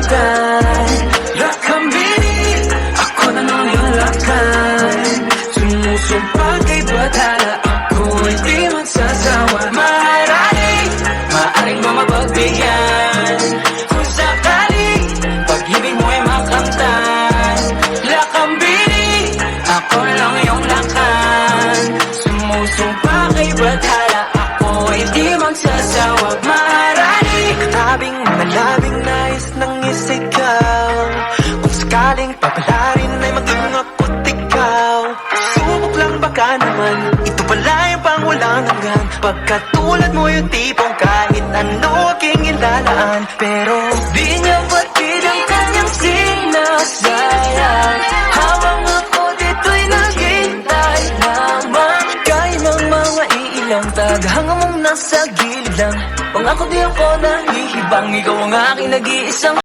bagay. Lakambini, ako na nang iyong lakay. Sumusumpa kay batala, ako hindi magsasawa. Maaaring, maaaring ba mapagbigyan? Kung sakali, pag-ibig mo ay makamtan. Lakambini, ako lang iyong lakan. Sumusumpa kay batala, ako hindi magsasawa. Maaaring, tabing malabing nais ng isigaw. Kung sakaling papalarin ay maging ako't ikaw. Subok lang baka naman, ito pala yung pangulang hanggan. Pagkatulad mo yung tipong kahit ano aking ilalaan. Pero di niya batid ang kanyang sinasayang. Habang ako dito'y naghintay lamang. Kaya ng mga iilang taghanga mong nasa gilid lang. Pangako di ako nahihibang, ikaw ang aking nag-iisang